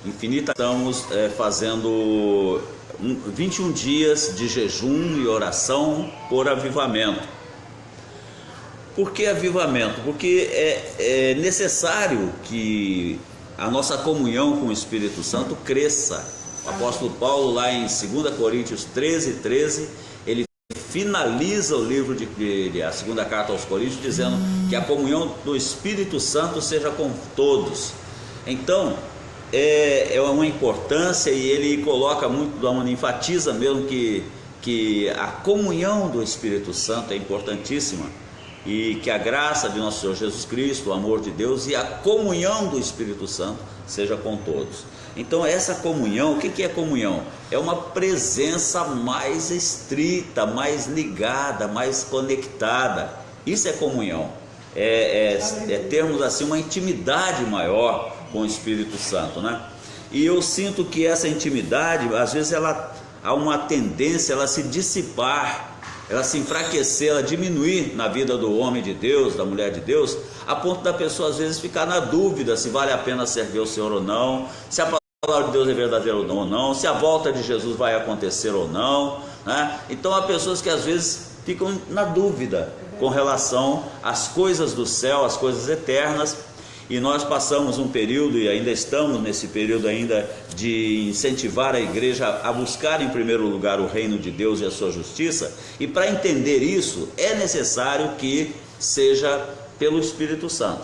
infinita. Estamos fazendo 21 dias de jejum e oração por avivamento. Por que avivamento? Porque é necessário que a nossa comunhão com o Espírito Santo cresça. O apóstolo Paulo, lá em 2 Coríntios 13, ele finaliza o livro a segunda carta aos Coríntios, dizendo que a comunhão do Espírito Santo seja com todos. Então, é uma importância, e ele coloca muito, enfatiza mesmo que a comunhão do Espírito Santo é importantíssima, e que a graça de nosso Senhor Jesus Cristo, o amor de Deus e a comunhão do Espírito Santo seja com todos. Então essa comunhão, o que é comunhão? É uma presença mais estrita, mais ligada, mais conectada. Isso é comunhão, é termos assim uma intimidade maior com o Espírito Santo, né? E eu sinto que essa intimidade, às vezes ela há uma tendência ela se dissipar, ela se enfraquecer, ela diminuir na vida do homem de Deus, da mulher de Deus, a ponto da pessoa às vezes ficar na dúvida se vale a pena servir o Senhor ou não, se a palavra de Deus é verdadeira ou não, se a volta de Jesus vai acontecer ou não, né? Então há pessoas que às vezes ficam na dúvida com relação às coisas do céu, às coisas eternas. E nós passamos um período, e ainda estamos nesse período ainda, de incentivar a igreja a buscar em primeiro lugar o reino de Deus e a sua justiça. E para entender isso é necessário que seja pelo Espírito Santo.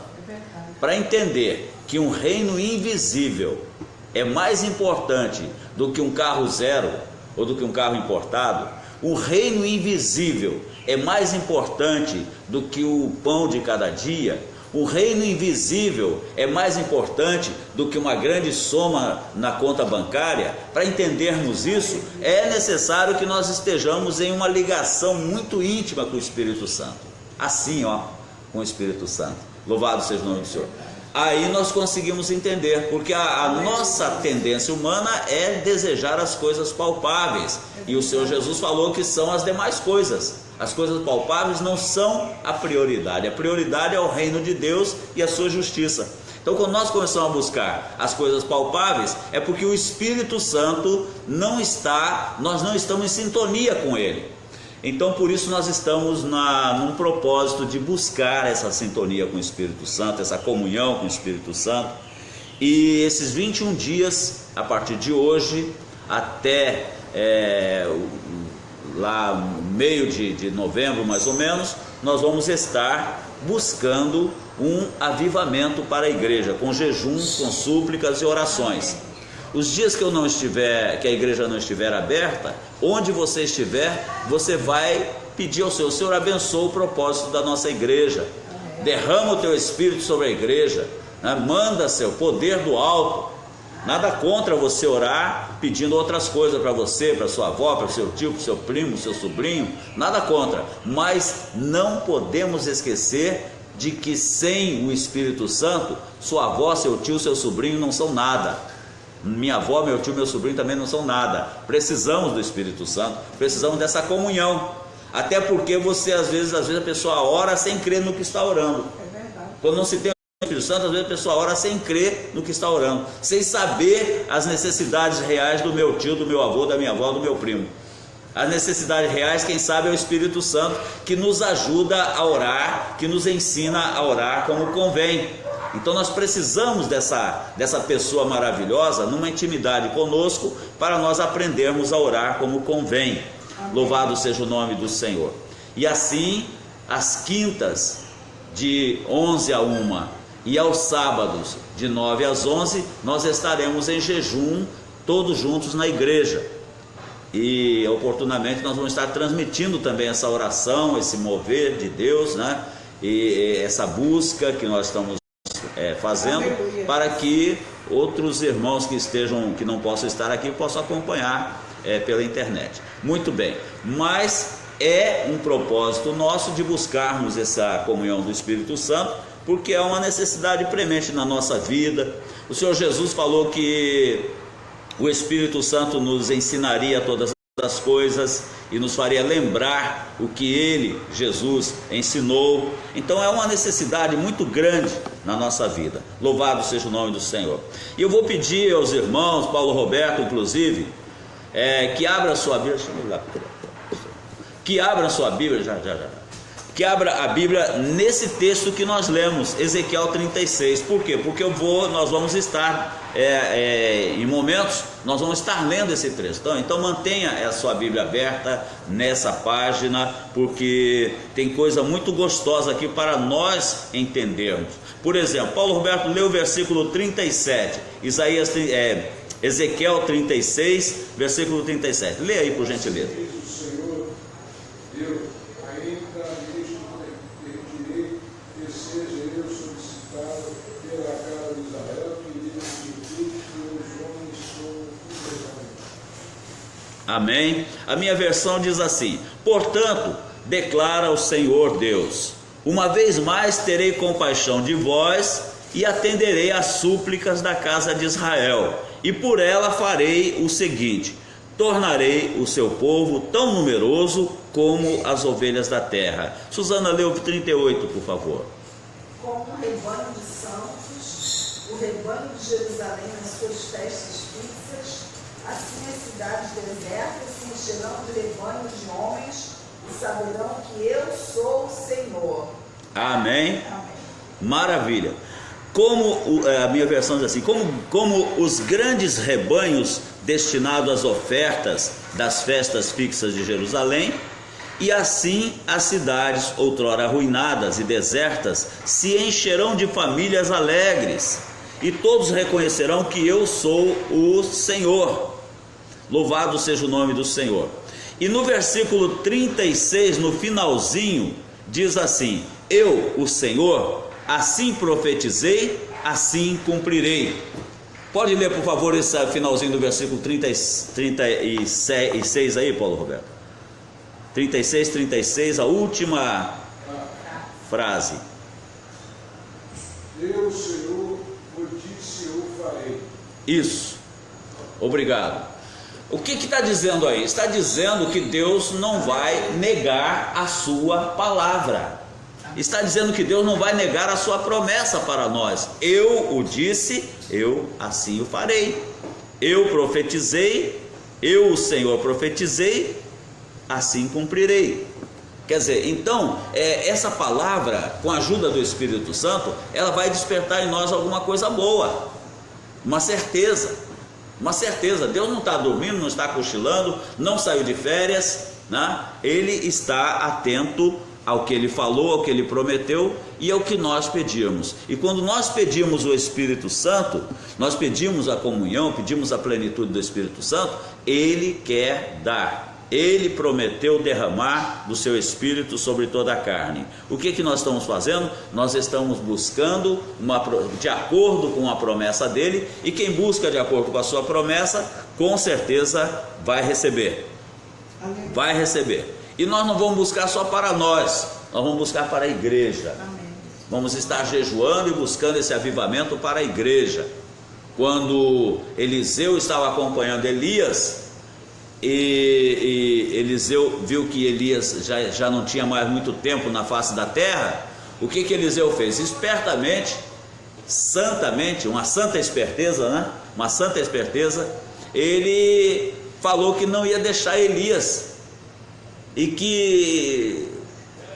Para entender que um reino invisível é mais importante do que um carro zero ou do que um carro importado, o reino invisível é mais importante do que o pão de cada dia, o reino invisível é mais importante do que uma grande soma na conta bancária. Para entendermos isso, é necessário que nós estejamos em uma ligação muito íntima com o Espírito Santo. Assim, com o Espírito Santo. Louvado seja o nome do Senhor. Aí nós conseguimos entender, porque a nossa tendência humana é desejar as coisas palpáveis. E o Senhor Jesus falou que são as demais coisas. As coisas palpáveis não são a prioridade é o reino de Deus e a sua justiça. Então quando nós começamos a buscar as coisas palpáveis, é porque o Espírito Santo nós não estamos em sintonia com ele. Então por isso nós estamos num propósito de buscar essa sintonia com o Espírito Santo, essa comunhão com o Espírito Santo. E esses 21 dias, a partir de hoje até lá meio de novembro mais ou menos, nós vamos estar buscando um avivamento para a igreja, com jejuns, com súplicas e orações. Os dias que a igreja não estiver aberta, onde você estiver, você vai pedir ao Senhor: Senhor, abençoa o propósito da nossa igreja, derrama o teu Espírito sobre a igreja, né? Manda seu poder do alto. Nada contra você orar pedindo outras coisas para você, para sua avó, para seu tio, para seu primo, seu sobrinho, nada contra, mas não podemos esquecer de que sem o Espírito Santo, sua avó, seu tio, seu sobrinho não são nada. Minha avó, meu tio, meu sobrinho também não são nada. Precisamos do Espírito Santo, precisamos dessa comunhão. Até porque às vezes a pessoa ora sem crer no que está orando. É verdade. Quando não se tem o Espírito Santo, às vezes a pessoa ora sem crer no que está orando, sem saber as necessidades reais do meu tio, do meu avô, da minha avó, do meu primo. As necessidades reais, quem sabe, é o Espírito Santo, que nos ajuda a orar, que nos ensina a orar como convém. Então nós precisamos dessa pessoa maravilhosa numa intimidade conosco, para nós aprendermos a orar como convém. Amém. Louvado seja o nome do Senhor. E assim, às quintas de 11 a 1 e aos sábados de 9 às 11, nós estaremos em jejum, todos juntos na igreja. E oportunamente nós vamos estar transmitindo também essa oração, esse mover de Deus, né? E essa busca que nós estamos fazendo, para que outros irmãos que não possam estar aqui possam acompanhar pela internet. Muito bem, mas é um propósito nosso de buscarmos essa comunhão do Espírito Santo, porque é uma necessidade premente na nossa vida. O Senhor Jesus falou que o Espírito Santo nos ensinaria todas as coisas, e nos faria lembrar o que ele, Jesus, ensinou. Então é uma necessidade muito grande na nossa vida. Louvado seja o nome do Senhor. E eu vou pedir aos irmãos, Paulo Roberto inclusive, que abra a sua Bíblia. Deixa eu ir lá. Que abra a sua Bíblia, que abra a Bíblia nesse texto que nós lemos, Ezequiel 36. Por quê? Porque nós vamos estar em momentos, nós vamos estar lendo esse texto. Então mantenha a sua Bíblia aberta nessa página, porque tem coisa muito gostosa aqui para nós entendermos. Por exemplo, Paulo Roberto leu o versículo 37, Ezequiel 36, versículo 37. Lê aí, por gentileza. Amém? A minha versão diz assim: portanto, declara o Senhor Deus, uma vez mais terei compaixão de vós e atenderei às súplicas da casa de Israel, e por ela farei o seguinte: tornarei o seu povo tão numeroso como as ovelhas da terra. Suzana, lê o 38, por favor. Como o rebanho de santos, o rebanho de Jerusalém nas suas festas fixas, assim as cidades desertas se encherão de rebanhos de homens e saberão que eu sou o Senhor. Amém? Amém. Maravilha. Como a minha versão diz assim: como os grandes rebanhos destinados às ofertas das festas fixas de Jerusalém, e assim as cidades outrora arruinadas e desertas se encherão de famílias alegres, e todos reconhecerão que eu sou o Senhor. Louvado seja o nome do Senhor. E no versículo 36, no finalzinho, diz assim: eu, o Senhor, assim profetizei, assim cumprirei. Pode ler, por favor, esse finalzinho do versículo 36 aí, Paulo Roberto. 36, a última frase. Eu, Senhor, o disse, eu farei. Isso. Obrigado. O que está dizendo aí? Está dizendo que Deus não vai negar a sua palavra. Está dizendo que Deus não vai negar a sua promessa para nós. Eu o disse, eu assim o farei. Eu profetizei, eu, o Senhor, profetizei, assim cumprirei. Quer dizer, então, essa palavra, com a ajuda do Espírito Santo, ela vai despertar em nós alguma coisa boa, uma certeza. Uma certeza. Deus não está dormindo, não está cochilando, não saiu de férias, né? Ele está atento ao que Ele falou, ao que Ele prometeu e ao que nós pedimos. E quando nós pedimos o Espírito Santo, nós pedimos a comunhão, pedimos a plenitude do Espírito Santo, Ele quer dar. Ele prometeu derramar do seu Espírito sobre toda a carne. O que nós estamos fazendo? Nós estamos buscando de acordo com a promessa dele, e quem busca de acordo com a sua promessa, com certeza vai receber. Amém. Vai receber. E nós não vamos buscar só para nós vamos buscar para a igreja. Amém. Vamos estar jejuando e buscando esse avivamento para a igreja. Quando Eliseu estava acompanhando Elias, e Eliseu viu que Elias já não tinha mais muito tempo na face da terra, o que Eliseu fez? Espertamente, santamente, uma santa esperteza, né? Uma santa esperteza, ele falou que não ia deixar Elias, e que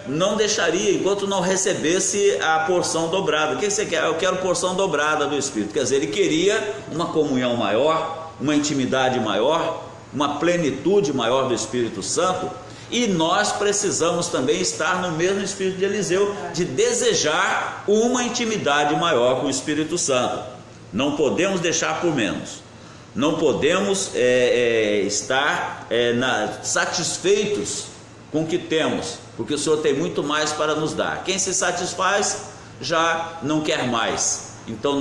não deixaria enquanto não recebesse a porção dobrada. O que você quer? Eu quero porção dobrada do Espírito. Quer dizer, ele queria uma comunhão maior, uma intimidade maior, uma plenitude maior do Espírito Santo, e nós precisamos também estar no mesmo espírito de Eliseu, de desejar uma intimidade maior com o Espírito Santo. Não podemos deixar por menos, não podemos estar satisfeitos com o que temos, porque o Senhor tem muito mais para nos dar. Quem se satisfaz já não quer mais. Então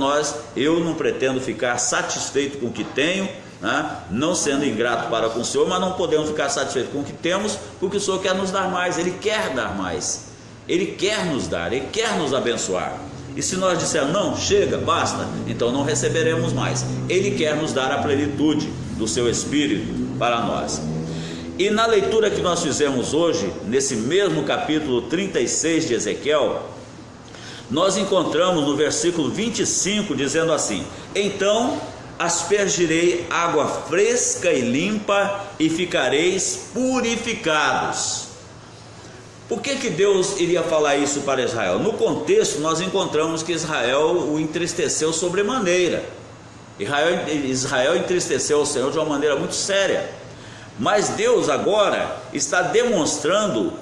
eu não pretendo ficar satisfeito com o que tenho, não sendo ingrato para com o Senhor, mas não podemos ficar satisfeitos com o que temos, porque o Senhor quer nos dar mais, Ele quer dar mais, Ele quer nos dar, Ele quer nos abençoar. E se nós dissermos, não, chega, basta, então não receberemos mais. Ele quer nos dar a plenitude do seu Espírito para nós. E na leitura que nós fizemos hoje, nesse mesmo capítulo 36 de Ezequiel, nós encontramos no versículo 25 dizendo assim: então aspergirei água fresca e limpa e ficareis purificados. Por que Deus iria falar isso para Israel? No contexto nós encontramos que Israel o entristeceu sobremaneira. Israel entristeceu o Senhor de uma maneira muito séria. Mas Deus agora está demonstrando,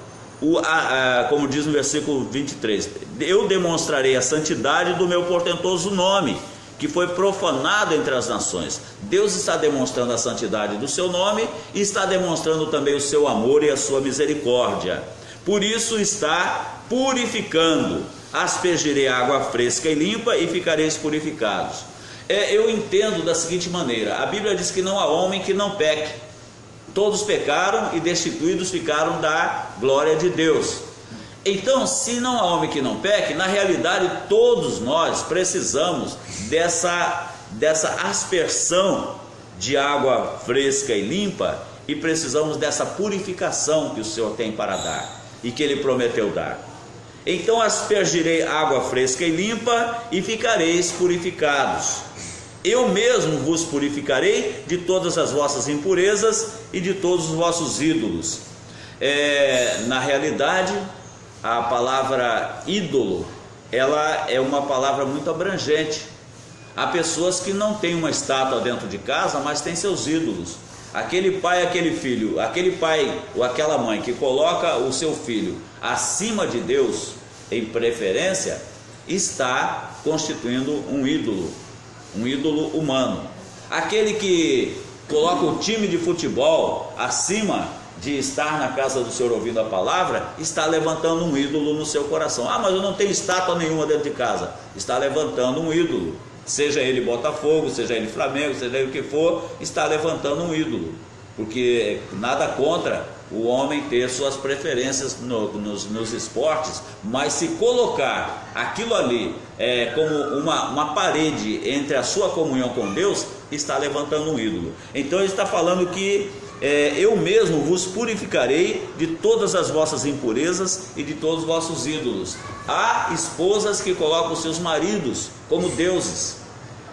como diz no versículo 23, eu demonstrarei a santidade do meu portentoso nome, que foi profanado entre as nações. Deus está demonstrando a santidade do seu nome e está demonstrando também o seu amor e a sua misericórdia. Por isso está purificando. Aspergirei água fresca e limpa e ficareis purificados. Eu entendo da seguinte maneira: a Bíblia diz que não há homem que não peque. Todos pecaram e destituídos ficaram da glória de Deus. Então, se não há homem que não peque, na realidade todos nós precisamos dessa aspersão de água fresca e limpa, e precisamos dessa purificação que o Senhor tem para dar e que Ele prometeu dar. Então aspergirei água fresca e limpa e ficareis purificados. Eu mesmo vos purificarei de todas as vossas impurezas e de todos os vossos ídolos. Na realidade, a palavra ídolo, ela é uma palavra muito abrangente. Há pessoas que não têm uma estátua dentro de casa, mas têm seus ídolos. Aquele pai, aquele filho, aquele pai ou aquela mãe que coloca o seu filho acima de Deus, em preferência, está constituindo um ídolo humano. Aquele que coloca o time de futebol acima de estar na casa do Senhor ouvindo a palavra, está levantando um ídolo no seu coração. Mas eu não tenho estátua nenhuma dentro de casa. Está levantando um ídolo. Seja ele Botafogo, seja ele Flamengo, seja ele o que for, está levantando um ídolo. Porque nada contra o homem ter suas preferências nos esportes, mas se colocar aquilo ali como uma parede entre a sua comunhão com Deus, está levantando um ídolo. Então ele está falando que eu mesmo vos purificarei de todas as vossas impurezas e de todos os vossos ídolos. Há esposas que colocam seus maridos como deuses,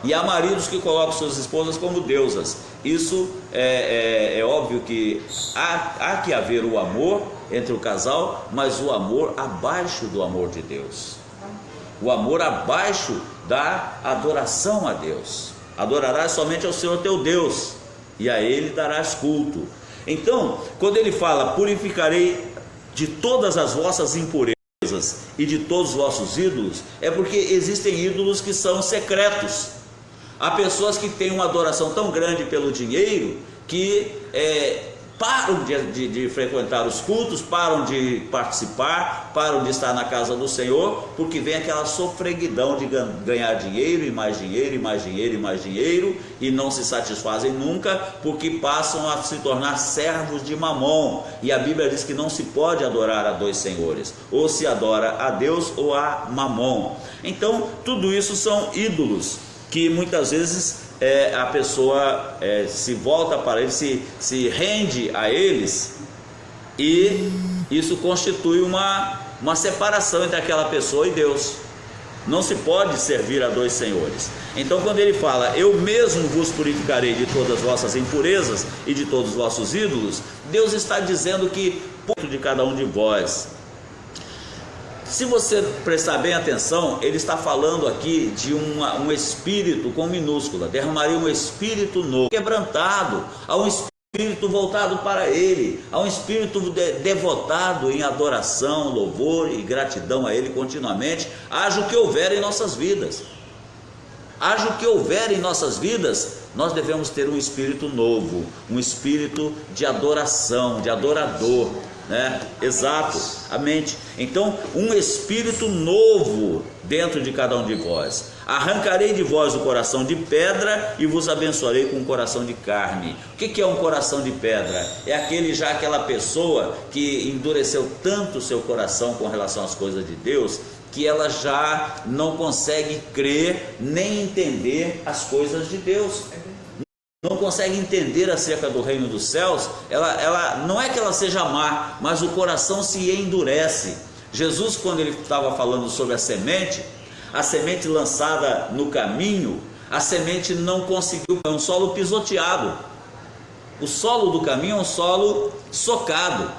e há maridos que colocam suas esposas como deusas. Isso é óbvio que há que haver o amor entre o casal, mas o amor abaixo do amor de Deus, o amor abaixo da adoração a Deus. Adorarás somente ao Senhor teu Deus, e a Ele darás culto. Então, quando ele fala purificarei de todas as vossas impurezas e de todos os vossos ídolos, é porque existem ídolos que são secretos. Há pessoas que têm uma adoração tão grande pelo dinheiro que param de frequentar os cultos, param de participar, param de estar na casa do Senhor, porque vem aquela sofreguidão de ganhar dinheiro e mais dinheiro e mais dinheiro e mais dinheiro, e não se satisfazem nunca, porque passam a se tornar servos de Mamon. E a Bíblia diz que não se pode adorar a dois senhores, ou se adora a Deus ou a Mamon. Então tudo isso são ídolos que muitas vezes a pessoa se volta para eles, se rende a eles, e isso constitui uma separação entre aquela pessoa e Deus. Não se pode servir a dois senhores. Então quando ele fala eu mesmo vos purificarei de todas as vossas impurezas e de todos os vossos ídolos, Deus está dizendo que ponto de cada um de vós. Se você prestar bem atenção, ele está falando aqui de um espírito com minúscula. Derramaria um espírito novo, quebrantado, a um espírito voltado para ele, a um espírito devotado em adoração, louvor e gratidão a ele continuamente, haja o que houver em nossas vidas. Haja o que houver em nossas vidas, nós devemos ter um espírito novo, um espírito de adoração, de adorador, né? Exato, amém. Então um espírito novo dentro de cada um de vós. Arrancarei de vós o coração de pedra e vos abençoarei com um coração de carne. O que é um coração de pedra? É aquela pessoa que endureceu tanto o seu coração com relação às coisas de Deus, que ela já não consegue crer nem entender as coisas de Deus. não consegue entender acerca do reino dos céus, ela não é que ela seja má, mas o coração se endurece. Jesus, quando ele estava falando sobre a semente lançada no caminho, a semente não conseguiu, é um solo pisoteado. O solo do caminho é um solo socado.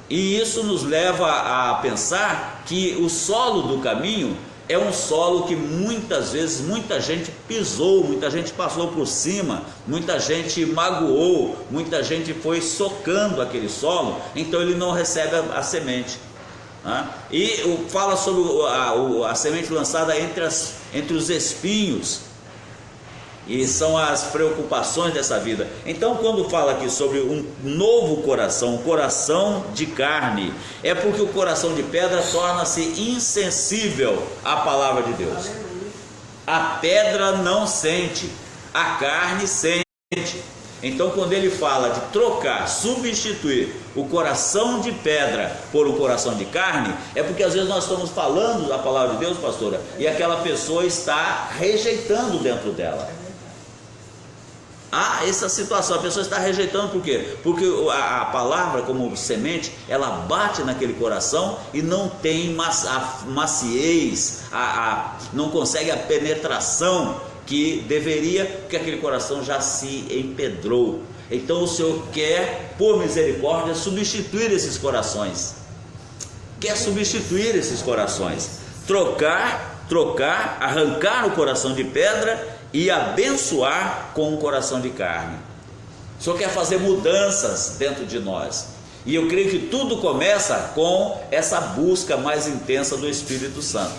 E isso nos leva a pensar que o solo do caminho é um solo que muitas vezes muita gente pisou, muita gente passou por cima, muita gente magoou, muita gente foi socando aquele solo, então ele não recebe a semente. E fala sobre a semente lançada entre os espinhos, e são as preocupações dessa vida. Então, quando fala aqui sobre um novo coração, um coração de carne, é porque o coração de pedra torna-se insensível à palavra de Deus. A pedra não sente, a carne sente. Então, quando ele fala de trocar, substituir o coração de pedra por um coração de carne, é porque às vezes nós estamos falando da palavra de Deus, pastora, e aquela pessoa está rejeitando dentro dela. Essa situação, a pessoa está rejeitando por quê? Porque a palavra, como semente, ela bate naquele coração e não tem a maciez, não consegue a penetração que deveria, porque aquele coração já se empedrou. Então o Senhor quer, por misericórdia, substituir esses corações. Quer substituir esses corações, trocar, arrancar o coração de pedra e abençoar com um coração de carne. O Senhor quer fazer mudanças dentro de nós. E eu creio que tudo começa com essa busca mais intensa do Espírito Santo.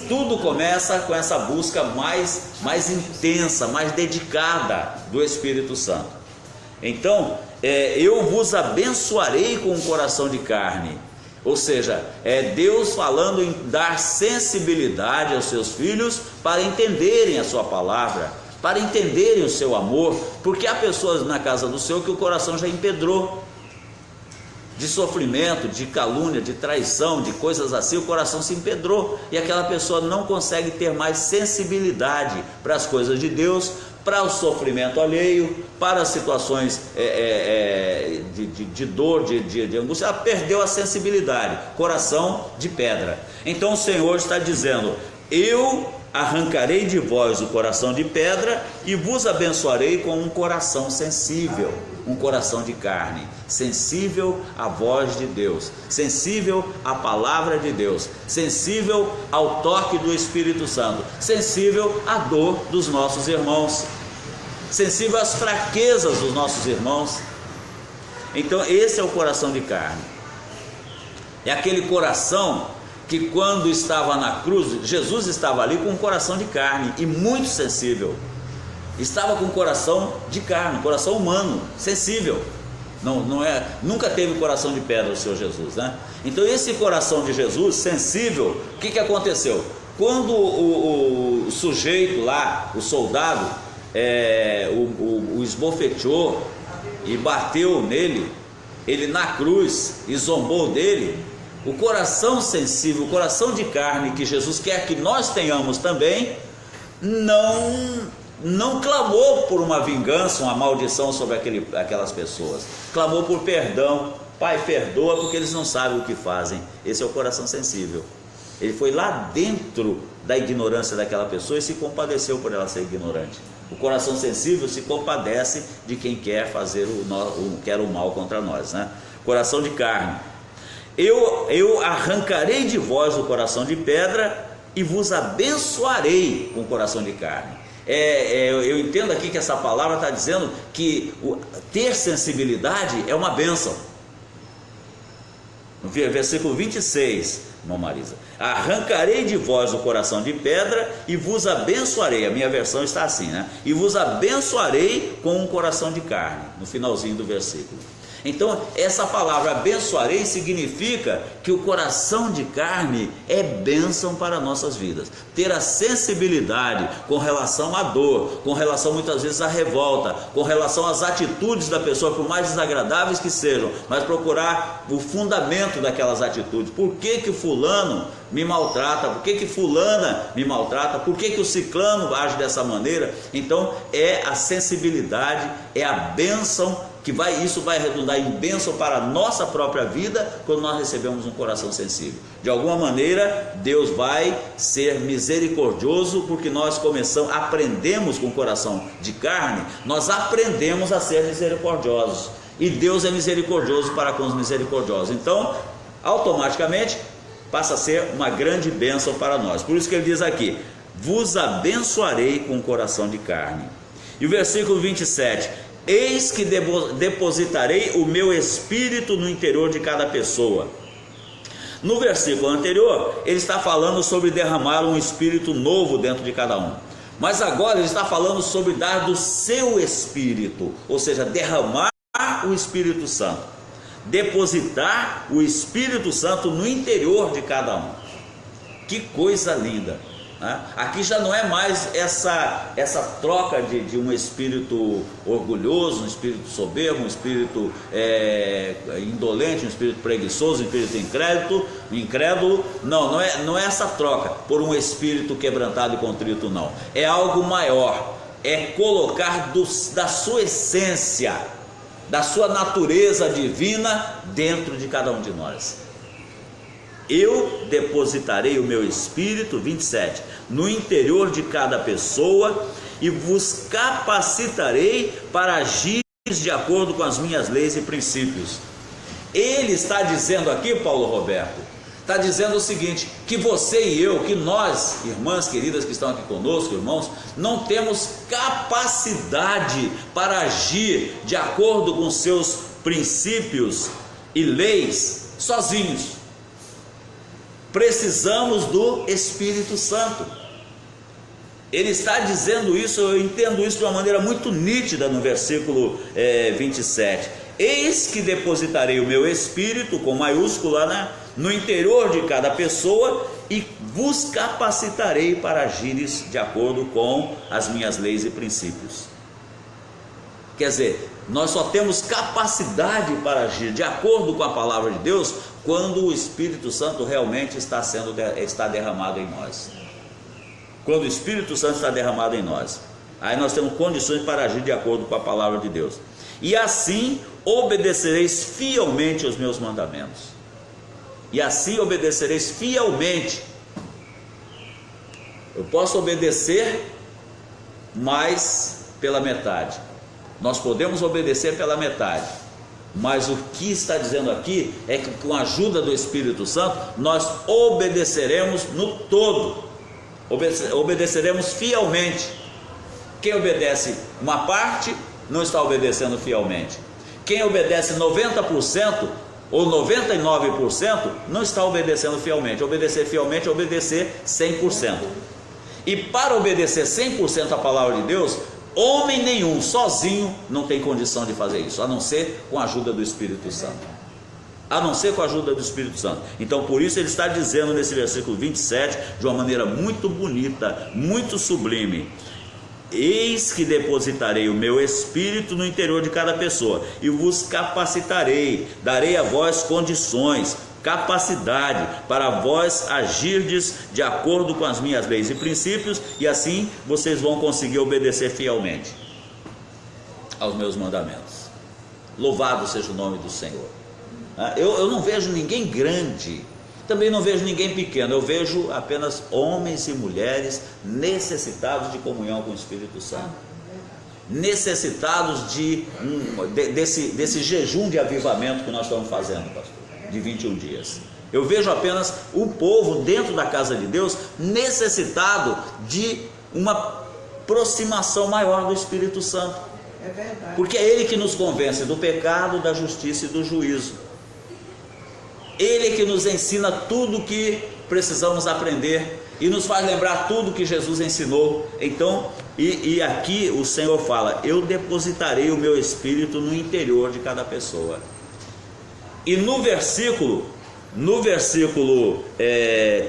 Tudo começa com essa busca mais intensa, mais dedicada do Espírito Santo. Então, eu vos abençoarei com um coração de carne. Ou seja, é Deus falando em dar sensibilidade aos seus filhos para entenderem a sua palavra, para entenderem o seu amor, porque há pessoas na casa do Senhor que o coração já empedrou, de sofrimento, de calúnia, de traição, de coisas assim, o coração se empedrou, e aquela pessoa não consegue ter mais sensibilidade para as coisas de Deus, para o sofrimento alheio, para as situações de dor, de angústia. Ela perdeu a sensibilidade, coração de pedra. Então o Senhor está dizendo: eu arrancarei de vós o coração de pedra e vos abençoarei com um coração sensível, um coração de carne, sensível à voz de Deus, sensível à palavra de Deus, sensível ao toque do Espírito Santo, sensível à dor dos nossos irmãos, sensível às fraquezas dos nossos irmãos. Então esse é o coração de carne. É aquele coração que quando estava na cruz, Jesus estava ali com um coração de carne e muito sensível. Estava com um coração de carne, um coração humano, sensível. Nunca teve coração de pedra o Senhor Jesus, né? Então esse coração de Jesus, sensível, o que aconteceu? Quando o sujeito lá, o soldado, o esbofeteou e bateu nele, ele na cruz e zombou dele, o coração sensível, o coração de carne que Jesus quer que nós tenhamos também, não clamou por uma vingança, uma maldição sobre aquelas pessoas, clamou por perdão. Pai, perdoa porque eles não sabem o que fazem. Esse é o coração sensível. Ele foi lá dentro da ignorância daquela pessoa e se compadeceu por ela ser ignorante. O coração sensível se compadece de quem quer fazer quer o mal contra nós, né? Coração de carne. Eu arrancarei de vós o coração de pedra e vos abençoarei com o coração de carne. Eu entendo aqui que essa palavra está dizendo que ter sensibilidade é uma bênção. No versículo 26, irmã Marisa: arrancarei de vós o coração de pedra e vos abençoarei. A minha versão está assim, né? E vos abençoarei com um coração de carne, no finalzinho do versículo. Então, essa palavra abençoarei significa que o coração de carne é bênção para nossas vidas. Ter a sensibilidade com relação à dor, com relação muitas vezes à revolta, com relação às atitudes da pessoa, por mais desagradáveis que sejam, mas procurar o fundamento daquelas atitudes. Por que que fulano me maltrata? Por que que fulana me maltrata? Por que que o ciclano age dessa maneira? Então, é a sensibilidade, é a bênção isso vai redundar em bênção para a nossa própria vida quando nós recebemos um coração sensível. De alguma maneira, Deus vai ser misericordioso, porque nós aprendemos com o coração de carne, nós aprendemos a ser misericordiosos. E Deus é misericordioso para com os misericordiosos. Então, automaticamente, passa a ser uma grande bênção para nós. Por isso que ele diz aqui: vos abençoarei com o coração de carne. E o versículo 27: eis que depositarei o meu espírito no interior de cada pessoa. No versículo anterior, ele está falando sobre derramar um espírito novo dentro de cada um. Mas agora ele está falando sobre dar do seu espírito, ou seja, derramar o Espírito Santo, depositar o Espírito Santo no interior de cada um. Que coisa linda! Aqui já não é mais essa troca de um espírito orgulhoso, um espírito soberbo, um espírito indolente, um espírito preguiçoso, um espírito incrédulo. Não é essa troca por um espírito quebrantado e contrito, não. É algo maior, é colocar da sua essência, da sua natureza divina dentro de cada um de nós. Eu depositarei o meu espírito, 27, no interior de cada pessoa e vos capacitarei para agir de acordo com as minhas leis e princípios. Ele está dizendo aqui, Paulo Roberto, está dizendo o seguinte: que você e eu, que nós, irmãs queridas que estão aqui conosco, irmãos, não temos capacidade para agir de acordo com seus princípios e leis sozinhos. Precisamos do Espírito Santo. Ele está dizendo isso, eu entendo isso de uma maneira muito nítida no versículo 27. Eis que depositarei o meu Espírito, com maiúscula, no interior de cada pessoa e vos capacitarei para agires de acordo com as minhas leis e princípios. Quer dizer, nós só temos capacidade para agir de acordo com a palavra de Deus quando o Espírito Santo realmente está derramado em nós. Quando o Espírito Santo está derramado em nós, aí nós temos condições para agir de acordo com a palavra de Deus. E assim obedecereis fielmente os meus mandamentos. E assim obedecereis fielmente. Eu posso obedecer, mas pela metade. Nós podemos obedecer pela metade, mas o que está dizendo aqui é que com a ajuda do Espírito Santo nós obedeceremos no todo, obedeceremos fielmente. Quem obedece uma parte não está obedecendo fielmente. Quem obedece 90% ou 99% não está obedecendo fielmente. Obedecer fielmente é obedecer 100%. E para obedecer 100% a palavra de Deus, homem nenhum, sozinho, não tem condição de fazer isso, a não ser com a ajuda do Espírito Santo. A não ser com a ajuda do Espírito Santo. Então, por isso ele está dizendo nesse versículo 27, de uma maneira muito bonita, muito sublime: eis que depositarei o meu Espírito no interior de cada pessoa, e vos capacitarei, darei a vós condições, capacidade para vós agirdes de acordo com as minhas leis e princípios, e assim vocês vão conseguir obedecer fielmente aos meus mandamentos. Louvado seja o nome do Senhor. Eu não vejo ninguém grande, também não vejo ninguém pequeno, eu vejo apenas homens e mulheres necessitados de comunhão com o Espírito Santo, necessitados desse jejum de avivamento que nós estamos fazendo, pastor, de 21 dias. Eu vejo apenas o povo dentro da casa de Deus necessitado de uma aproximação maior do Espírito Santo. É verdade. Porque é Ele que nos convence do pecado, da justiça e do juízo. Ele que nos ensina tudo o que precisamos aprender e nos faz lembrar tudo que Jesus ensinou. Então, e aqui o Senhor fala: eu depositarei o meu Espírito no interior de cada pessoa. E no versículo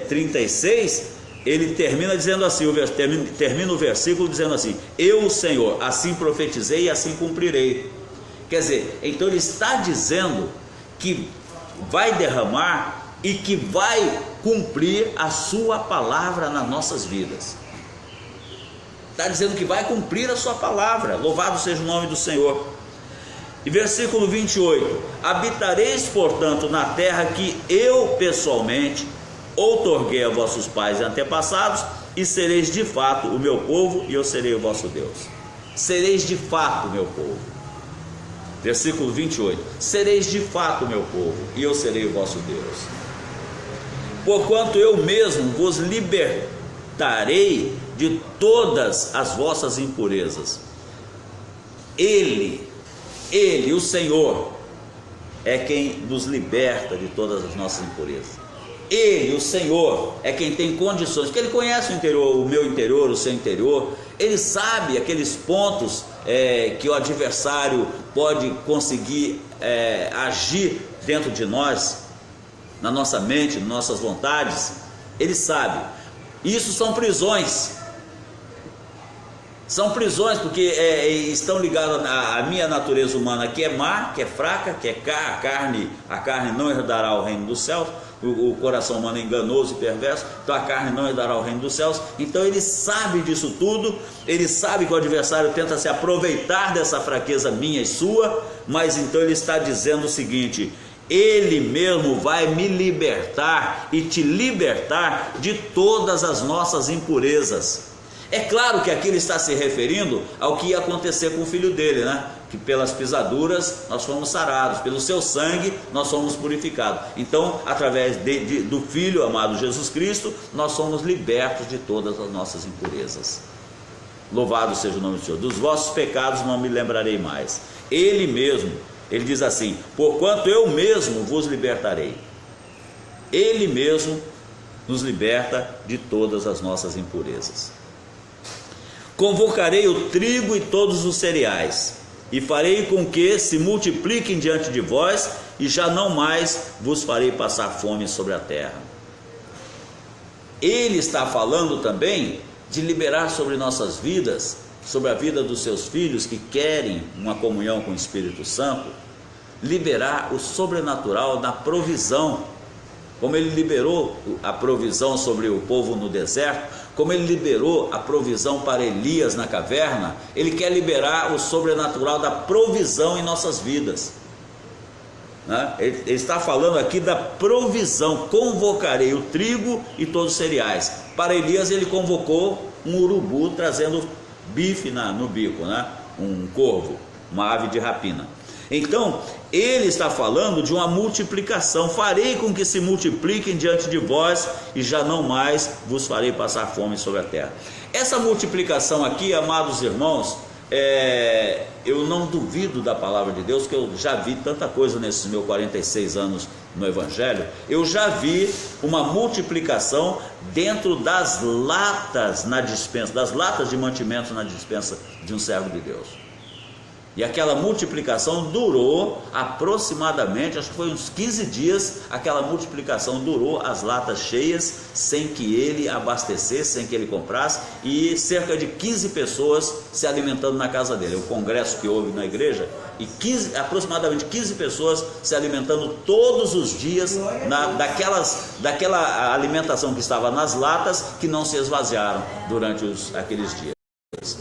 36, ele termina dizendo assim, termina o versículo dizendo assim: eu, o Senhor, assim profetizei e assim cumprirei. Quer dizer, então ele está dizendo que vai derramar e que vai cumprir a sua palavra nas nossas vidas. Está dizendo que vai cumprir a sua palavra. Louvado seja o nome do Senhor. E versículo 28: habitareis, portanto, na terra que eu pessoalmente outorguei a vossos pais e antepassados, e sereis de fato o meu povo, e eu serei o vosso Deus. Sereis de fato o meu povo. Versículo 28: sereis de fato o meu povo, e eu serei o vosso Deus. Porquanto eu mesmo vos libertarei de todas as vossas impurezas. Ele, o Senhor, é quem nos liberta de todas as nossas impurezas. Ele, o Senhor, é quem tem condições, porque Ele conhece o interior, o meu interior, o seu interior. Ele sabe aqueles pontos que o adversário pode conseguir agir dentro de nós, na nossa mente, nas nossas vontades. Ele sabe. Isso são prisões. São prisões porque estão ligadas à minha natureza humana, que é má, que é fraca, que é a carne não herdará o reino dos céus. O coração humano é enganoso e perverso, então a carne não herdará o reino dos céus. Então ele sabe disso tudo, ele sabe que o adversário tenta se aproveitar dessa fraqueza minha e sua, mas então ele está dizendo o seguinte: Ele mesmo vai me libertar e te libertar de todas as nossas impurezas. É claro que aqui ele está se referindo ao que ia acontecer com o filho dele, né? Que pelas pisaduras nós fomos sarados, pelo seu sangue nós somos purificados. Então, através do Filho amado Jesus Cristo, nós somos libertos de todas as nossas impurezas. Louvado seja o nome do Senhor. Dos vossos pecados não me lembrarei mais. Ele mesmo, ele diz assim: porquanto eu mesmo vos libertarei. Ele mesmo nos liberta de todas as nossas impurezas. Convocarei o trigo e todos os cereais, e farei com que se multipliquem diante de vós, e já não mais vos farei passar fome sobre a terra. Ele está falando também de liberar sobre nossas vidas, sobre a vida dos seus filhos que querem uma comunhão com o Espírito Santo, liberar o sobrenatural na provisão. Como ele liberou a provisão sobre o povo no deserto, como ele liberou a provisão para Elias na caverna, ele quer liberar o sobrenatural da provisão em nossas vidas, né? Ele está falando aqui da provisão. Convocarei o trigo e todos os cereais. Para Elias ele convocou um urubu trazendo bife no bico, né? Um corvo, uma ave de rapina. Então, ele está falando de uma multiplicação. Farei com que se multipliquem diante de vós, e já não mais vos farei passar fome sobre a terra. Essa multiplicação aqui, amados irmãos, eu não duvido da palavra de Deus, que eu já vi tanta coisa nesses meus 46 anos no Evangelho. Eu já vi uma multiplicação dentro das latas na dispensa, das latas de mantimento na dispensa de um servo de Deus. E aquela multiplicação durou aproximadamente, acho que foi uns 15 dias, aquela multiplicação durou, as latas cheias, sem que ele abastecesse, sem que ele comprasse, e cerca de 15 pessoas se alimentando na casa dele. O congresso que houve na igreja, e aproximadamente 15 pessoas se alimentando todos os dias daquela alimentação que estava nas latas, que não se esvaziaram durante aqueles dias.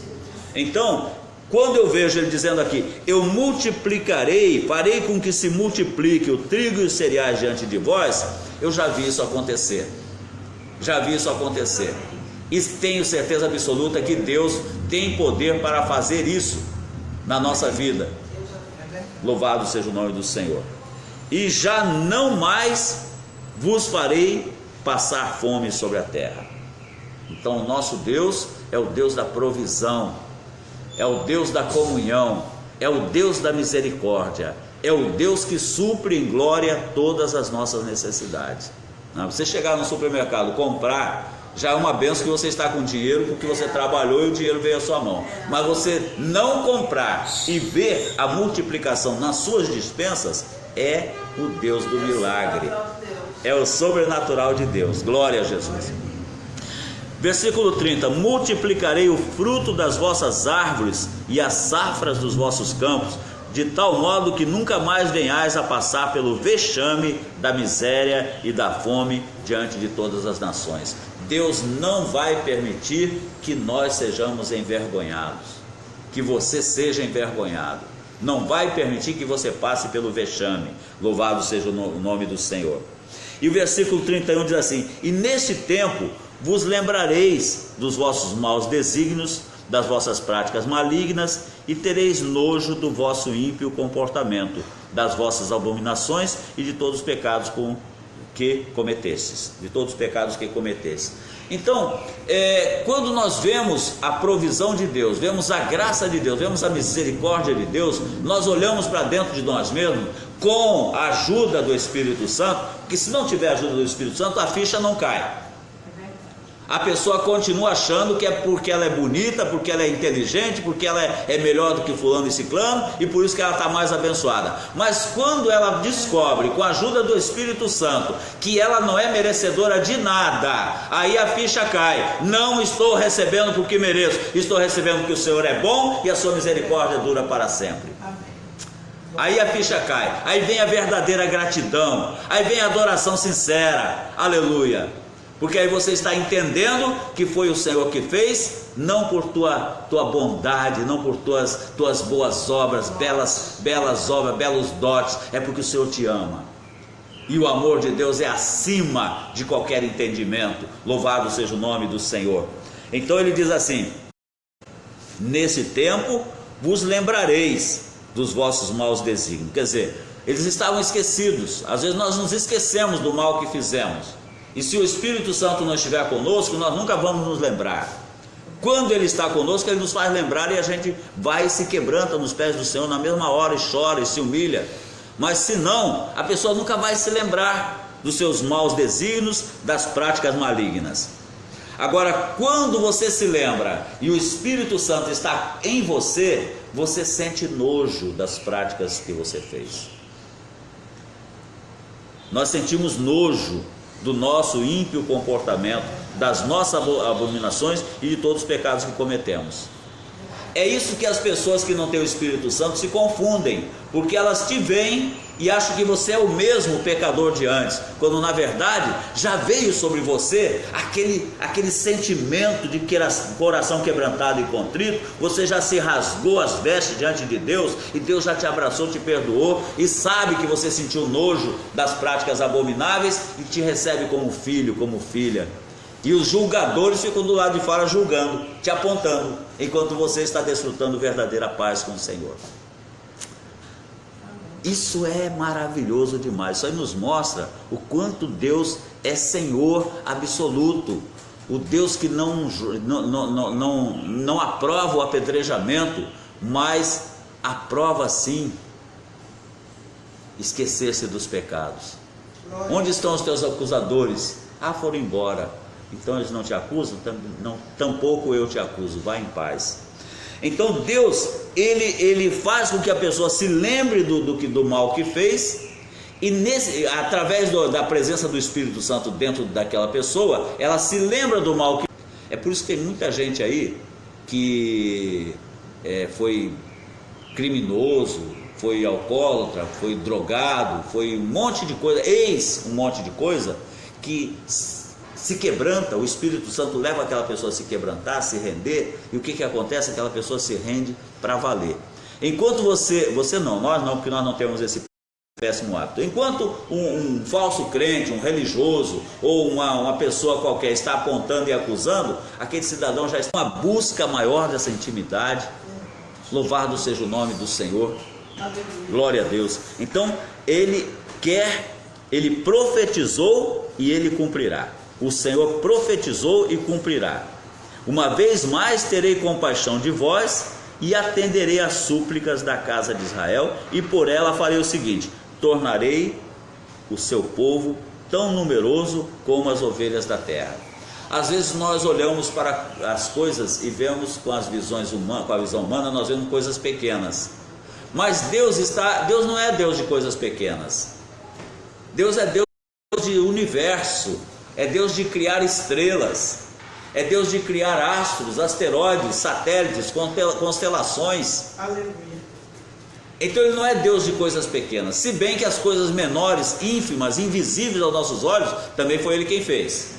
Então, quando eu vejo ele dizendo aqui: eu multiplicarei, farei com que se multiplique o trigo e os cereais diante de vós, eu já vi isso acontecer. Já vi isso acontecer. E tenho certeza absoluta que Deus tem poder para fazer isso na nossa vida. Louvado seja o nome do Senhor. E já não mais vos farei passar fome sobre a terra. Então, o nosso Deus é o Deus da provisão, é o Deus da comunhão, é o Deus da misericórdia, é o Deus que supre em glória todas as nossas necessidades. Você chegar no supermercado, comprar Já é uma bênção que você está com dinheiro, porque você trabalhou e o dinheiro veio à sua mão. Mas você não comprar e ver a multiplicação nas suas dispensas, é o Deus do milagre. É o sobrenatural de Deus. Glória a Jesus. Versículo 30. Multiplicarei o fruto das vossas árvores e as safras dos vossos campos, de tal modo que nunca mais venhais a passar pelo vexame da miséria e da fome diante de todas as nações. Deus não vai permitir que nós sejamos envergonhados, que você seja envergonhado. Não vai permitir que você passe pelo vexame. Louvado seja o nome do Senhor. E o versículo 31 diz assim: e neste tempo vos lembrareis dos vossos maus desígnios, das vossas práticas malignas, e tereis nojo do vosso ímpio comportamento, das vossas abominações e de todos os pecados que cometestes, Então, quando nós vemos a provisão de Deus, vemos a graça de Deus, vemos a misericórdia de Deus, nós olhamos para dentro de nós mesmos com a ajuda do Espírito Santo, porque se não tiver a ajuda do Espírito Santo, a ficha não cai. A pessoa continua achando que é porque ela é bonita, porque ela é inteligente, porque ela é melhor do que fulano e ciclano, e por isso que ela está mais abençoada. Mas quando ela descobre, com a ajuda do Espírito Santo, que ela não é merecedora de nada, aí a ficha cai. Não estou recebendo porque mereço, estou recebendo porque o Senhor é bom e a sua misericórdia dura para sempre. Aí a ficha cai, aí vem a verdadeira gratidão, aí vem a adoração sincera, aleluia. Porque aí você está entendendo que foi o Senhor que fez, não por tua bondade, não por tuas boas obras, belas obras, belos dotes, é porque o Senhor te ama. E o amor de Deus é acima de qualquer entendimento. Louvado seja o nome do Senhor. Então ele diz assim: nesse tempo vos lembrareis dos vossos maus desígnios. Quer dizer, eles estavam esquecidos. Às vezes nós nos esquecemos do mal que fizemos. E se o Espírito Santo não estiver conosco, nós nunca vamos nos lembrar. Quando Ele está conosco, Ele nos faz lembrar e a gente vai e se quebranta nos pés do Senhor na mesma hora e chora e se humilha. Mas se não, a pessoa nunca vai se lembrar dos seus maus desígnios, das práticas malignas. Agora, quando você se lembra e o Espírito Santo está em você, você sente nojo das práticas que você fez. Nós sentimos nojo do nosso ímpio comportamento, das nossas abominações e de todos os pecados que cometemos. É isso que as pessoas que não têm o Espírito Santo se confundem, porque elas te veem e acham que você é o mesmo pecador de antes, quando na verdade já veio sobre você aquele sentimento de coração quebrantado e contrito. Você já se rasgou as vestes diante de Deus e Deus já te abraçou, te perdoou e sabe que você sentiu nojo das práticas abomináveis e te recebe como filho, como filha. E os julgadores ficam do lado de fora julgando, te apontando, enquanto você está desfrutando verdadeira paz com o Senhor. Isso é maravilhoso demais. Isso aí nos mostra o quanto Deus é Senhor absoluto. O Deus que não aprova o apedrejamento, mas aprova sim esquecer-se dos pecados. Onde estão os teus acusadores? Foram embora. Então eles não te acusam? Tampouco eu te acuso. Vá em paz. Então Deus, ele faz com que a pessoa se lembre do mal que fez, e através da presença do Espírito Santo dentro daquela pessoa, ela se lembra do mal que... É por isso que tem muita gente aí que foi criminoso, foi alcoólatra, foi drogado, foi um monte de coisa, um monte de coisa, que se quebranta. O Espírito Santo leva aquela pessoa a se quebrantar, a se render, e o que acontece? Aquela pessoa se rende para valer. Enquanto nós não, porque nós não temos esse péssimo hábito. Enquanto um falso crente, um religioso ou uma pessoa qualquer está apontando e acusando, aquele cidadão já está em uma busca maior dessa intimidade. Louvado seja o nome do Senhor. Glória a Deus. Então ele profetizou e ele cumprirá. O Senhor profetizou e cumprirá. Uma vez mais terei compaixão de vós e atenderei às súplicas da casa de Israel, e por ela farei o seguinte: tornarei o seu povo tão numeroso como as ovelhas da terra. Às vezes nós olhamos para as coisas e vemos com as visões humanas, com a visão humana, nós vemos coisas pequenas. Mas Deus não é Deus de coisas pequenas. Deus é Deus de universo, é Deus de criar estrelas, é Deus de criar astros, asteroides, satélites, constelações. Aleluia. Então Ele não é Deus de coisas pequenas, se bem que as coisas menores, ínfimas, invisíveis aos nossos olhos, também foi Ele quem fez,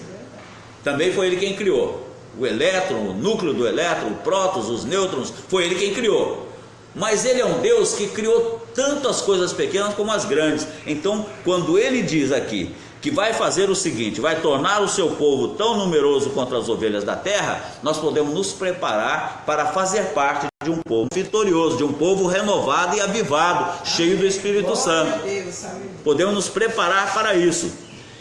também foi Ele quem criou. O elétron, o núcleo do elétron, o prótons, os nêutrons, foi Ele quem criou. Mas Ele é um Deus que criou tanto as coisas pequenas como as grandes. Então, quando Ele diz aqui que vai fazer o seguinte, vai tornar o seu povo tão numeroso quanto as ovelhas da terra, nós podemos nos preparar para fazer parte de um povo vitorioso, de um povo renovado e avivado, cheio do Espírito Santo. Podemos nos preparar para isso.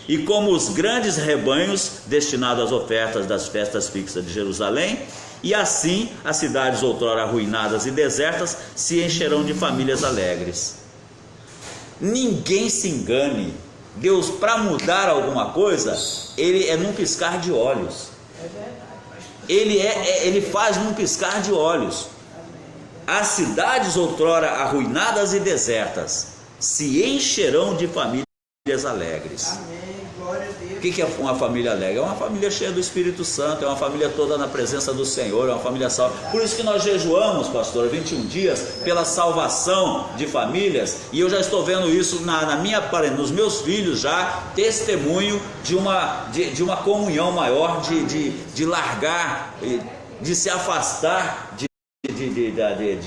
E como os grandes rebanhos destinados às ofertas das festas fixas de Jerusalém, e assim as cidades outrora arruinadas e desertas se encherão de famílias alegres. Ninguém se engane. Deus, para mudar alguma coisa, Ele é num piscar de olhos. Ele faz num piscar de olhos. As cidades outrora arruinadas e desertas se encherão de famílias alegres. Amém. Glória a Deus. O que é uma família alegre? É uma família cheia do Espírito Santo, é uma família toda na presença do Senhor, é uma família salva. Por isso que nós jejuamos, pastor, 21 dias, pela salvação de famílias, e eu já estou vendo isso nos meus filhos já, testemunho de uma comunhão maior, de largar, de se afastar de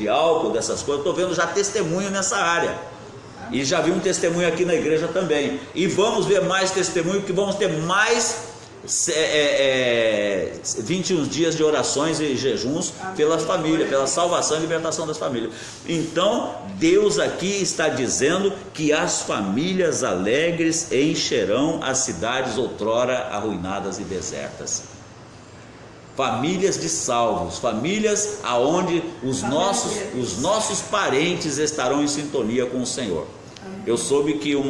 álcool, dessas coisas. Estou vendo já testemunho nessa área. E já vi um testemunho aqui na igreja também. E vamos ver mais testemunho, que vamos ter mais 21 dias de orações e jejuns pelas famílias, pela salvação e libertação das famílias. Então, Deus aqui está dizendo que as famílias alegres encherão as cidades outrora arruinadas e desertas. Famílias de salvos, famílias aonde os nossos parentes estarão em sintonia com o Senhor. Eu soube que o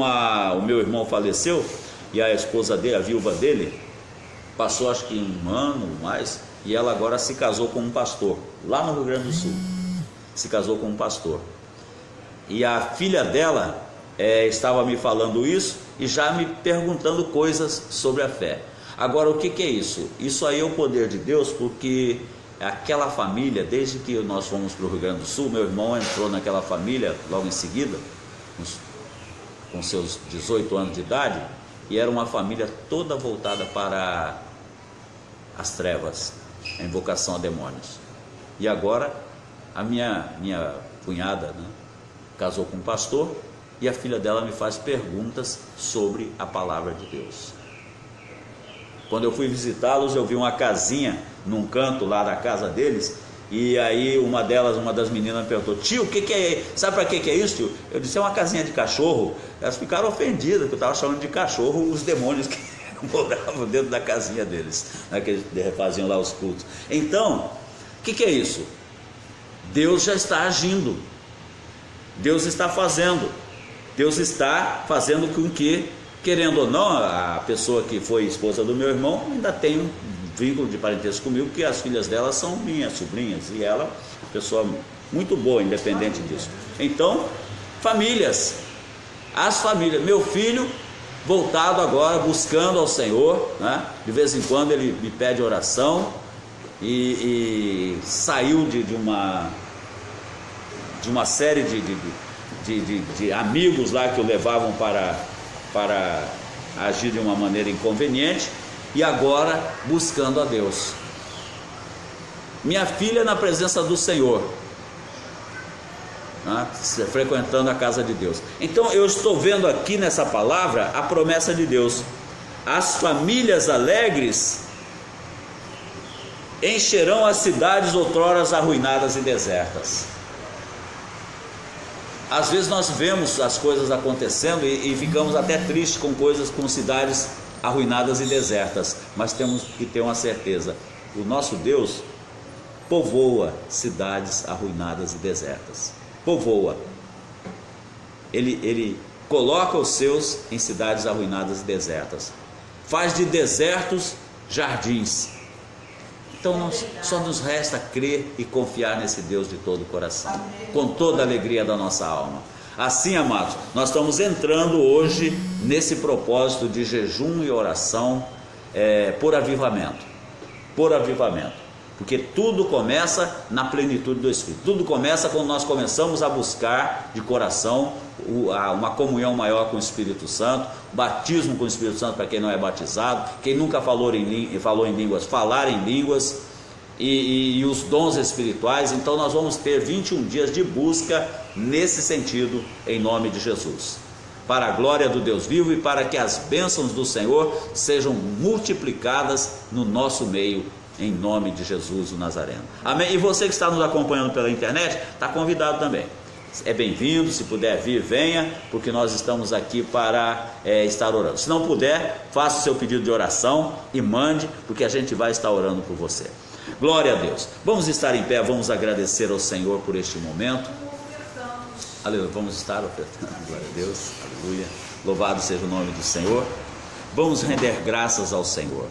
meu irmão faleceu e a esposa dele, a viúva dele, passou acho que um ano ou mais, e ela agora se casou com um pastor, lá no Rio Grande do Sul. Se casou com um pastor. E a filha dela estava me falando isso e já me perguntando coisas sobre a fé. Agora, o que é isso? Isso aí é o poder de Deus, porque aquela família, desde que nós fomos para o Rio Grande do Sul, meu irmão entrou naquela família logo em seguida, com seus 18 anos de idade, e era uma família toda voltada para as trevas, a invocação a demônios. E agora, a minha cunhada, né, casou com um pastor, e a filha dela me faz perguntas sobre a palavra de Deus. Quando eu fui visitá-los, eu vi uma casinha num canto lá da casa deles, e aí uma das meninas me perguntou: tio, o que é? Sabe para que é isso, tio? Eu disse: é uma casinha de cachorro. Elas ficaram ofendidas, que eu estava chamando de cachorro os demônios que moravam dentro da casinha deles, né, que eles faziam lá os cultos. Então, o que é isso? Deus já está agindo, Deus está fazendo com que, querendo ou não, a pessoa que foi esposa do meu irmão ainda tem um vínculo de parentesco comigo, porque as filhas dela são minhas sobrinhas, e ela, pessoa muito boa, independente disso. Então, as famílias, meu filho voltado agora, buscando ao Senhor, né? De vez em quando ele me pede oração, e saiu de uma série de amigos lá que o levavam para agir de uma maneira inconveniente, e agora buscando a Deus. Minha filha na presença do Senhor, né, frequentando a casa de Deus. Então eu estou vendo aqui nessa palavra a promessa de Deus: as famílias alegres encherão as cidades outrora arruinadas e desertas. Às vezes nós vemos as coisas acontecendo e ficamos até tristes com cidades arruinadas e desertas, mas temos que ter uma certeza: o nosso Deus povoa cidades arruinadas e desertas. Povoa. Ele coloca os seus em cidades arruinadas e desertas. Faz de desertos jardins. Então só nos resta crer e confiar nesse Deus de todo o coração, com toda a alegria da nossa alma. Assim, amados, nós estamos entrando hoje nesse propósito de jejum e oração por avivamento. Por avivamento. Porque tudo começa na plenitude do Espírito. Tudo começa quando nós começamos a buscar de coração uma comunhão maior com o Espírito Santo, batismo com o Espírito Santo para quem não é batizado, quem nunca falou em línguas, falar em línguas, e os dons espirituais. Então nós vamos ter 21 dias de busca nesse sentido, em nome de Jesus, para a glória do Deus vivo e para que as bênçãos do Senhor sejam multiplicadas no nosso meio, em nome de Jesus o Nazareno. Amém? E você que está nos acompanhando pela internet, está convidado também. É bem-vindo, se puder vir, venha, porque nós estamos aqui para estar orando. Se não puder, faça o seu pedido de oração e mande, porque a gente vai estar orando por você. Glória a Deus. Vamos estar em pé, vamos agradecer ao Senhor por este momento. Aleluia, vamos estar ofertando, glória a Deus, aleluia. Louvado seja o nome do Senhor. Vamos render graças ao Senhor.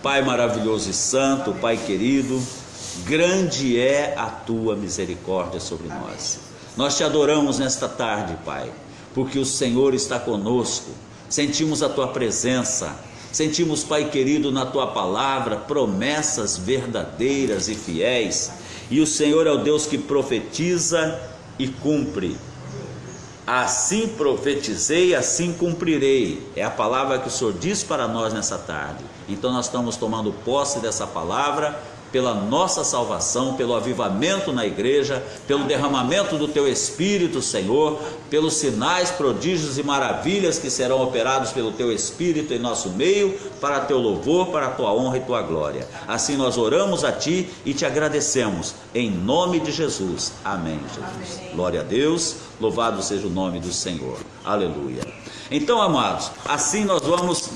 Pai maravilhoso e santo, Pai querido, grande é a tua misericórdia sobre nós. Nós te adoramos nesta tarde, Pai, porque o Senhor está conosco. Sentimos a tua presença, sentimos, Pai querido, na tua palavra promessas verdadeiras e fiéis. E o Senhor é o Deus que profetiza e cumpre. Assim profetizei, assim cumprirei. É a palavra que o Senhor diz para nós nessa tarde. Então nós estamos tomando posse dessa palavra pela nossa salvação, pelo avivamento na igreja, pelo derramamento do teu Espírito, Senhor, pelos sinais, prodígios e maravilhas que serão operados pelo teu Espírito em nosso meio, para teu louvor, para a tua honra e tua glória. Assim nós oramos a ti e te agradecemos, em nome de Jesus. Amém, Jesus. Amém. Glória a Deus, louvado seja o nome do Senhor. Aleluia. Então, amados, assim nós vamos